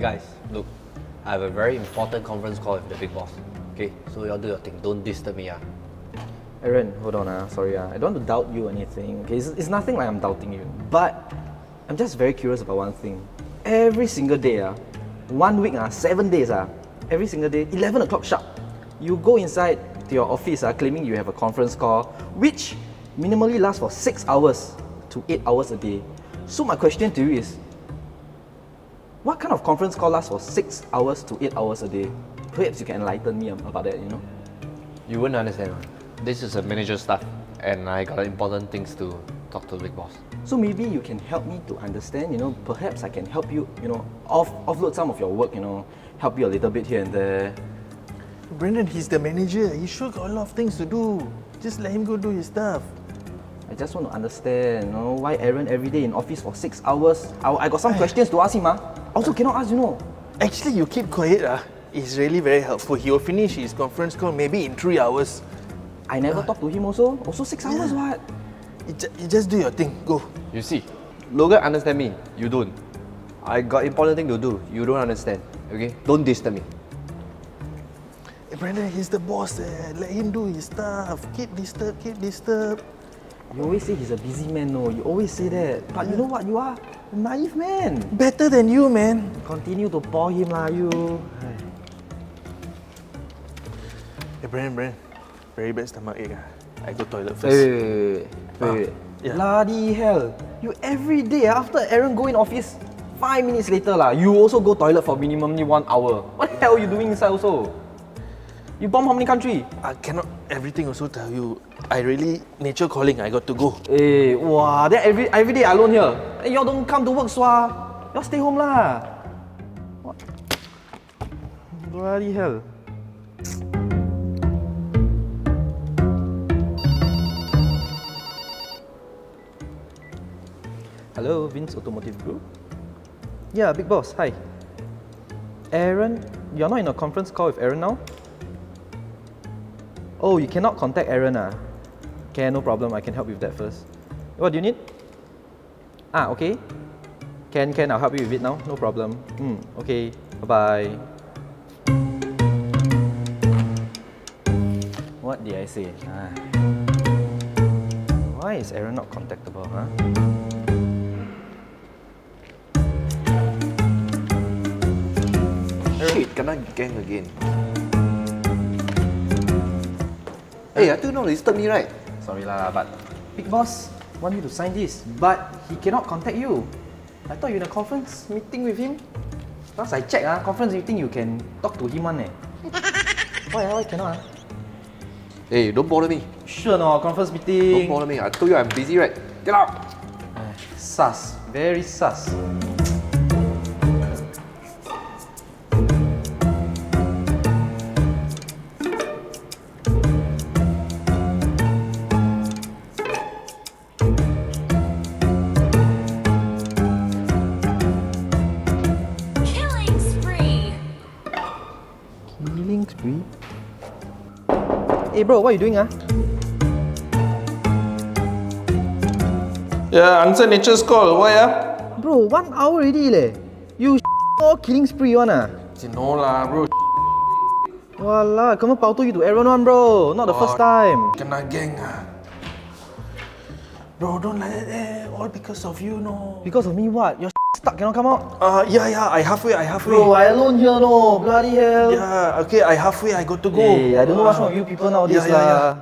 guys, look, I have a very important conference call with the big boss. Okay, so y'all do your thing. Don't disturb me. Aaron, hold on. Sorry. I don't want to doubt you or anything. Okay, it's nothing like I'm doubting you. But I'm just very curious about one thing. Every single day, 1 week, 7 days, every single day, 11 o'clock sharp, you go inside to your office claiming you have a conference call, which minimally lasts for 6 hours to 8 hours a day. So my question to you is, what kind of conference call lasts for 6 hours to 8 hours a day? Perhaps you can enlighten me about that, you know? You wouldn't understand. This is a manager stuff, and I got important things to talk to the big boss. So maybe you can help me to understand, perhaps I can help you, offload some of your work, help you a little bit here and there. Brendan, he's the manager. He sure got a lot of things to do. Just let him go do his stuff. I just want to understand, why Aaron every day in office for 6 hours. I got some questions to ask him, Also cannot ask, Actually, you keep quiet, It's really very helpful. He will finish his conference call maybe in 3 hours. I never talk to him also. Also 6 hours, what? You just do your thing. Go. You see, Logan understand me. You don't. I got important thing to do. You don't understand. Okay? Don't disturb me. Hey, Brendan, he's the boss. Let him do his stuff. Keep disturb. You always say he's a busy man, no? You always say that. But you know what you are? A naive man. Better than you, man. Continue to pour him, you. Hey, Brendan. Very bad stomachache. I go toilet first. Wait. Yeah. Bloody hell. You every day after Aaron go in office, 5 minutes later you also go toilet for minimally 1 hour. What the hell are you doing inside also? You bomb how many country? I cannot everything also tell you. I really nature calling. I got to go. Wow, then every day alone here. Y'all don't come to work, y'all stay home lah. What? Bloody hell. Hello, Vince Automotive Group. Yeah, big boss, hi. Aaron, you're not in a conference call with Aaron now? Oh, you cannot contact Aaron, Okay, no problem, I can help you with that first. What do you need? Okay. Can, I'll help you with it now, no problem. Okay, bye-bye. What did I say? Why is Aaron not contactable, Shit, kena gang again. Hey, I still not disturb me, right? Sorry lah, but big boss want you to sign this, but he cannot contact you. I thought you in a conference meeting with him. Last I check, conference meeting you can talk to him one. Why cannot? Hey, don't bother me. Sure no, conference meeting. Don't bother me. I told you I'm busy, right? Get out! Sus, very sus. Hey bro, what are you doing? Yeah, answer nature's call. Why Bro, 1 hour already leh. You all killing spree one No lah, bro. Wallah, come on, pauto you to Aaron one bro. Not the first time. Kena gang Bro, don't like that all because of you, no. Because of me what? Your stuck cannot come out? Yeah, I halfway. Bro, I alone here no. Bloody hell. Yeah, okay, I halfway, I got to go. Hey, I don't know what's wrong with you people nowadays lah.